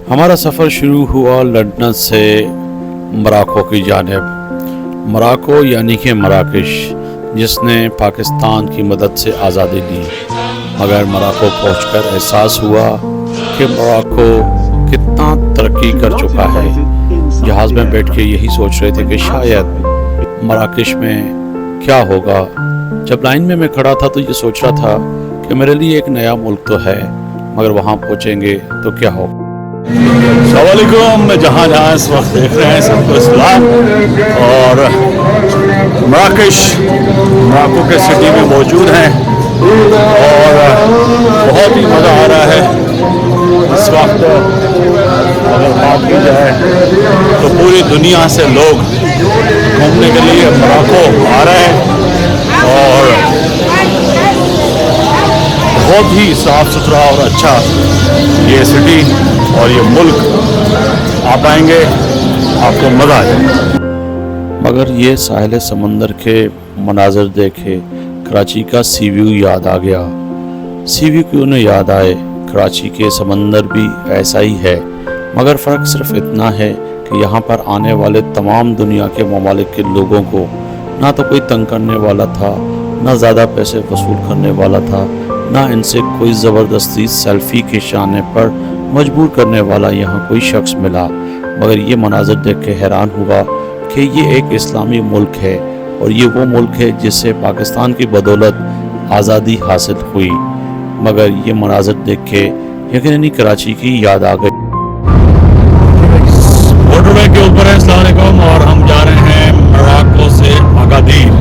ہمارا سفر شروع ہوا لندن سے مراکو کی جانب۔ مراکو یعنی کہ مراکش، جس نے پاکستان کی مدد سے آزادی دی، مگر مراکو پہنچ کر احساس ہوا کہ مراکو کتنا ترقی کر چکا ہے۔ جہاز میں بیٹھ کے یہی سوچ رہے تھے کہ شاید مراکش میں کیا ہوگا۔ جب لائن میں کھڑا تھا تو یہ سوچ رہا تھا کہ میرے لیے ایک نیا ملک تو ہے، مگر وہاں پہنچیں گے تو کیا ہوگا۔ السلام علیکم، میں جہاں اس وقت دیکھ رہے ہیں سب کو اسلام، اور مراکو کے سٹی میں موجود ہیں اور بہت ہی مزہ آ رہا ہے اس وقت۔ اگر بات کی جائے تو پوری دنیا سے لوگ گھومنے کے لیے مراکو آ رہے ہیں اور بہت ہی صاف ستھرا اور اچھا یہ سٹی اور یہ ملک، آپ آئیں گے آپ کو مزہ آ جائے گا۔ مگر یہ ساحل سمندر کے مناظر دیکھے کراچی کا سی ویو یاد آ گیا۔ سی ویو کیوں نہ یاد آئے، کراچی کے سمندر بھی ایسا ہی ہے، مگر فرق صرف اتنا ہے کہ یہاں پر آنے والے تمام دنیا کے ممالک کے لوگوں کو نہ تو کوئی تنگ کرنے والا تھا، نہ زیادہ پیسے وصول کرنے والا تھا، نہ ان سے کوئی زبردستی سیلفی کھنچانے پر مجبور کرنے والا یہاں کوئی شخص ملا۔ مگر یہ مناظر دیکھ کے حیران ہوا کہ یہ ایک اسلامی ملک ہے، اور یہ وہ ملک ہے جس سے پاکستان کی بدولت آزادی حاصل ہوئی۔ مگر یہ مناظر دیکھ کے یقیناً کراچی کی یاد آ گئی۔ موٹر وے کے اوپر ہے، السلام علیکم، اور ہم جا رہے ہیں مراکو سے اگادیر،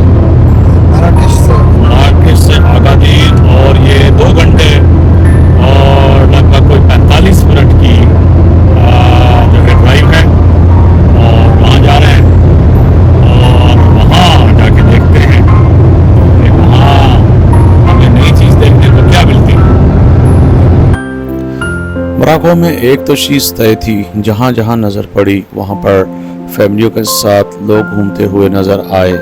مراکش سے اگادیر، اور یہ 2 گھنٹے اور لگ بھگ کوئی 45 منٹ کی جو کہ ڈرائیو ہے، اور وہاں جا رہے ہیں اور وہاں جا کے دیکھتے ہیں کہ وہاں ہمیں نئی چیز دیکھنے کو کیا ملتی ہے۔ مراکو میں ایک تو چیز طے تھی، جہاں جہاں نظر پڑی وہاں پر فیملیوں کے ساتھ لوگ گھومتے ہوئے نظر آئے۔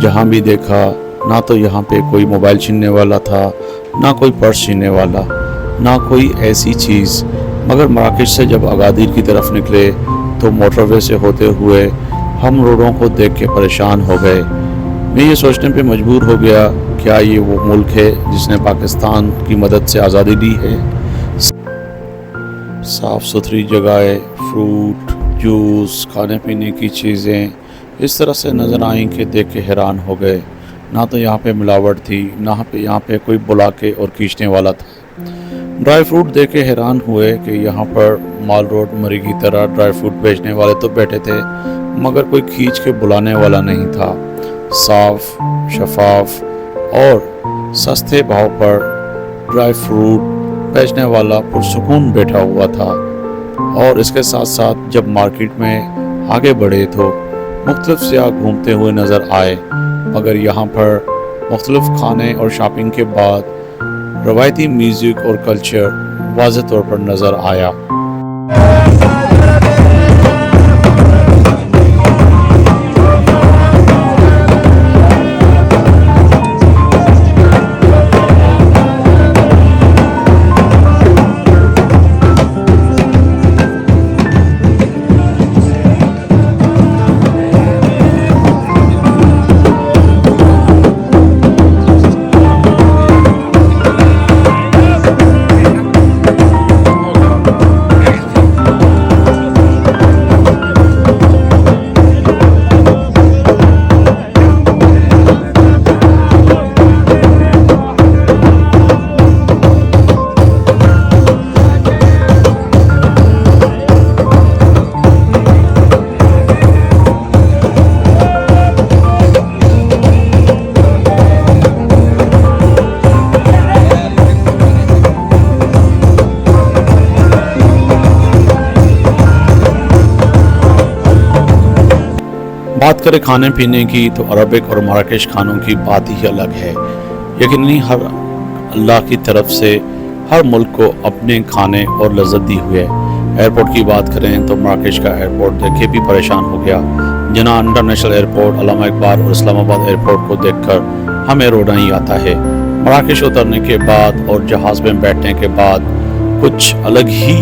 جہاں بھی دیکھا نہ تو یہاں پہ کوئی موبائل چھیننے والا تھا، نہ کوئی پرس چھیننے والا، نہ کوئی ایسی چیز۔ مگر مراکش سے جب اگادیر کی طرف نکلے تو موٹر وے سے ہوتے ہوئے ہم روڈوں کو دیکھ کے پریشان ہو گئے۔ میں یہ سوچنے پہ مجبور ہو گیا، کیا یہ وہ ملک ہے جس نے پاکستان کی مدد سے آزادی دی ہے؟ صاف ستھری جگہیں، فروٹ، جوس، کھانے پینے کی چیزیں اس طرح سے نظر آئیں کہ دیکھ کے حیران ہو گئے۔ نہ تو یہاں پہ ملاوٹ تھی، نہ یہاں پہ کوئی بلا کے اور کھینچنے والا تھا۔ ڈرائی فروٹ دیکھ کے حیران ہوئے کہ یہاں پر مال روڈ مری کی طرح ڈرائی فروٹ بیچنے والے تو بیٹھے تھے، مگر کوئی کھینچ کے بلانے والا نہیں تھا۔ صاف، شفاف اور سستے بھاؤ پر ڈرائی فروٹ بیچنے والا پرسکون بیٹھا ہوا تھا۔ اور اس کے ساتھ ساتھ جب مارکیٹ میں آگے بڑھے تو مختلف سیاح گھومتے ہوئے نظر آئے، مگر یہاں پر مختلف کھانے اور شاپنگ کے بعد روایتی میوزک اور کلچر واضح طور پر نظر آیا۔ بات کریں کھانے پینے کی تو عربک اور مراکش کھانوں کی بات ہی الگ ہے۔ یقیناً ہر اللہ کی طرف سے ہر ملک کو اپنے کھانے اور لذت دی ہوئی ہے۔ ایئرپورٹ کی بات کریں تو مراکش کا ایئرپورٹ دیکھ کے بھی پریشان ہو گیا۔ جناح انٹرنیشنل ایئرپورٹ، علامہ اقبال اور اسلام آباد ایئرپورٹ کو دیکھ کر ہمیں رونا ہی آتا ہے۔ مراکش اترنے کے بعد اور جہاز میں بیٹھنے کے بعد کچھ الگ ہی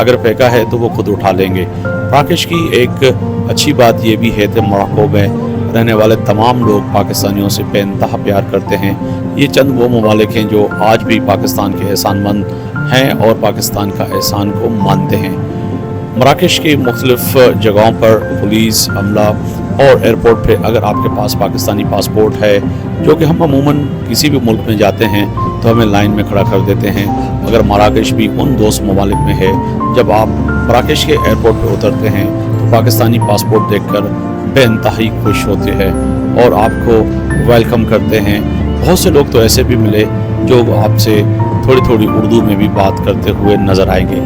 اگر پھینکا ہے تو وہ خود اٹھا لیں گے۔ مراکش کی ایک اچھی بات یہ بھی ہے کہ موراکو میں رہنے والے تمام لوگ پاکستانیوں سے بے انتہا پیار کرتے ہیں۔ یہ چند وہ ممالک ہیں جو آج بھی پاکستان کے احسان مند ہیں اور پاکستان کا احسان کو مانتے ہیں۔ مراکش کی مختلف جگہوں پر پولیس عملہ اور ایئرپورٹ پہ اگر آپ کے پاس پاکستانی پاسپورٹ ہے، جو کہ ہم عموماً کسی بھی ملک میں جاتے ہیں تو ہمیں لائن میں کھڑا کر دیتے ہیں، اگر مراکش بھی ان دوست ممالک میں ہے، جب آپ مراکش کے ایئرپورٹ پہ اترتے ہیں تو پاکستانی پاسپورٹ دیکھ کر بے انتہائی خوش ہوتے ہیں اور آپ کو ویلکم کرتے ہیں۔ بہت سے لوگ تو ایسے بھی ملے جو آپ سے تھوڑی تھوڑی اردو میں بھی بات کرتے ہوئے نظر آئیں گے۔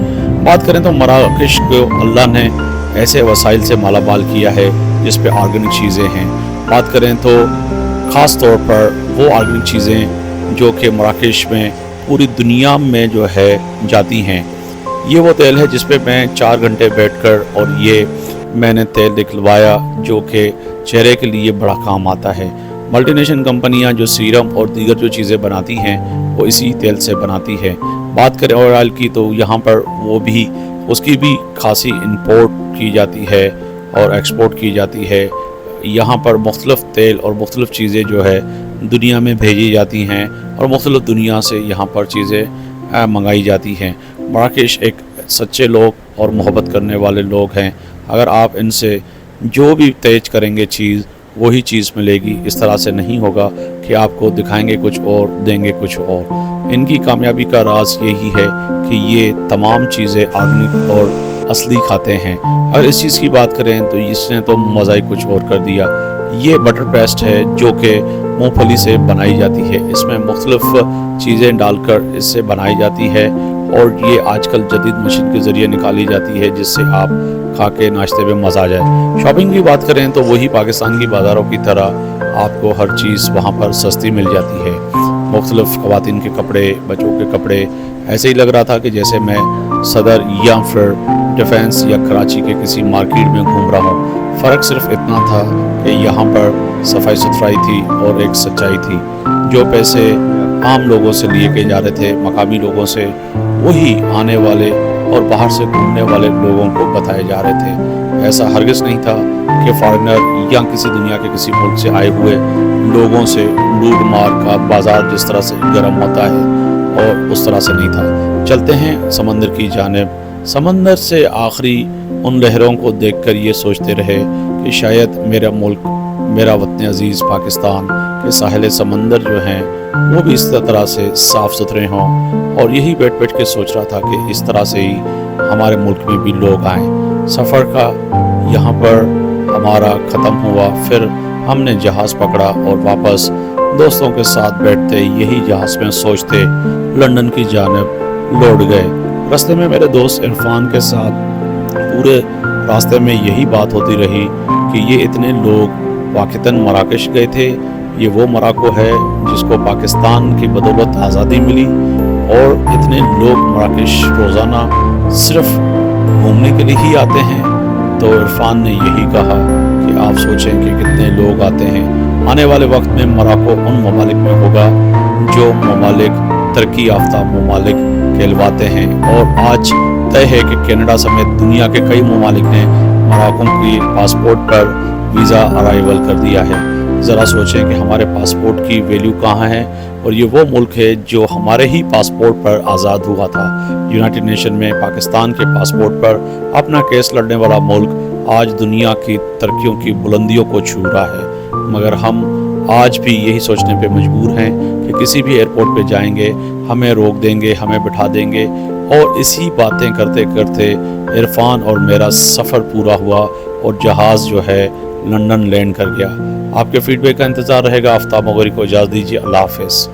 بات کریں تو مراکش کو اللہ نے ایسے وسائل سے مالا مال کیا ہے جس پہ آرگینک چیزیں ہیں۔ بات کریں تو خاص طور پر وہ آرگینک چیزیں جو کہ مراکش میں پوری دنیا میں جو ہے جاتی ہیں۔ یہ وہ تیل ہے جس پہ میں 4 گھنٹے بیٹھ کر اور یہ میں نے تیل نکلوایا جو کہ چہرے کے لیے بڑا کام آتا ہے۔ ملٹی نیشنل کمپنیاں جو سیرم اور دیگر جو چیزیں بناتی ہیں وہ اسی تیل سے بناتی ہے۔ بات کریں آئل کی تو یہاں پر وہ بھی اس کی بھی خاصی امپورٹ کی جاتی ہے اور ایکسپورٹ کی جاتی ہے۔ یہاں پر مختلف تیل اور مختلف چیزیں جو ہے دنیا میں بھیجی جاتی ہیں اور مختلف دنیا سے یہاں پر چیزیں منگائی جاتی ہیں۔ مراکش ایک سچے لوگ اور محبت کرنے والے لوگ ہیں۔ اگر آپ ان سے جو بھی تیج کریں گے چیز وہی چیز ملے گی۔ اس طرح سے نہیں ہوگا کہ آپ کو دکھائیں گے کچھ اور دیں گے کچھ اور۔ ان کی کامیابی کا راز یہی ہے کہ یہ تمام چیزیں آرگینک اور اصلی کھاتے ہیں۔ اگر اس چیز کی بات کریں تو اس نے تو مزہ ہی کچھ اور کر دیا۔ یہ بٹر پیسٹ ہے جو کہ مونگ پھلی سے بنائی جاتی ہے۔ اس میں مختلف چیزیں ڈال کر اس سے بنائی جاتی ہے اور یہ آج کل جدید مشین کے ذریعے نکالی جاتی ہے جس سے آپ کھا کے ناشتے میں مزہ آ جائے۔ شاپنگ کی بات کریں تو وہی پاکستان کی بازاروں کی طرح آپ کو ہر چیز وہاں پر سستی مل جاتی ہے۔ مختلف خواتین کے کپڑے، بچوں کے کپڑے، ایسے ہی لگ رہا تھا کہ جیسے میں صدر یا پھر ڈیفینس یا کراچی کے کسی مارکیٹ میں گھوم رہا ہوں۔ فرق صرف اتنا تھا کہ یہاں پر صفائی ستھرائی تھی اور ایک سچائی تھی۔ جو پیسے عام لوگوں سے لیے کے جا رہے تھے، مقامی لوگوں سے، وہی آنے والے اور باہر سے گھومنے والے لوگوں کو بتائے جا رہے تھے۔ ایسا ہرگز نہیں تھا کہ فارنر یا کسی دنیا کے کسی ملک سے آئے ہوئے لوگوں سے لوٹ مار کا بازار جس طرح سے گرم ہوتا ہے اور اس طرح سے نہیں تھا۔ چلتے ہیں سمندر کی جانب۔ سمندر سے آخری ان لہروں کو دیکھ کر یہ سوچتے رہے کہ شاید میرا ملک، میرا وطن عزیز پاکستان کے ساحل سمندر جو ہیں وہ بھی اس طرح سے صاف ستھرے ہوں، اور یہی بیٹھ بیٹھ کے سوچ رہا تھا کہ اس طرح سے ہی ہمارے ملک میں بھی لوگ آئیں۔ سفر کا یہاں پر ہمارا ختم ہوا، پھر ہم نے جہاز پکڑا اور واپس دوستوں کے ساتھ بیٹھتے یہی جہاز میں سوچتے لندن کی جانب لوٹ گئے۔ راستے میں میرے دوست عرفان کے ساتھ پورے راستے میں یہی بات ہوتی رہی کہ یہ اتنے لوگ واقعتاً مراکش گئے تھے، یہ وہ مراکو ہے جس کو پاکستان کی بدولت آزادی ملی، اور اتنے لوگ مراکش روزانہ صرف گھومنے کے لیے ہی آتے ہیں۔ تو عرفان نے یہی کہا کہ آپ سوچیں کہ کتنے لوگ آتے ہیں۔ آنے والے وقت میں مراکو ان ممالک میں ہوگا جو ممالک ترقی یافتہ ممالک کہلواتے ہیں، اور آج طے ہے کہ کینیڈا سمیت دنیا کے کئی ممالک نے مراکو کی پاسپورٹ پر ویزا ارائیول کر دیا ہے۔ ذرا سوچیں کہ ہمارے پاسپورٹ کی ویلیو کہاں ہے، اور یہ وہ ملک ہے جو ہمارے ہی پاسپورٹ پر آزاد ہوا تھا۔ یونائٹڈ نیشن میں پاکستان کے پاسپورٹ پر اپنا کیس لڑنے والا ملک آج دنیا کی ترقیوں کی بلندیوں کو چھو رہا ہے، مگر ہم آج بھی یہی سوچنے پہ مجبور ہیں کہ کسی بھی ایئرپورٹ پہ جائیں گے ہمیں روک دیں گے، ہمیں بٹھا دیں گے، اور اسی باتیں کرتے کرتے عرفان اور میرا سفر پورا ہوا اور جہاز جو ہے لندن لینڈ کر گیا۔ آپ کے فیڈ بیک کا انتظار رہے گا۔ آفتاب مغری کو اجازت دیجیے۔ اللہ حافظ۔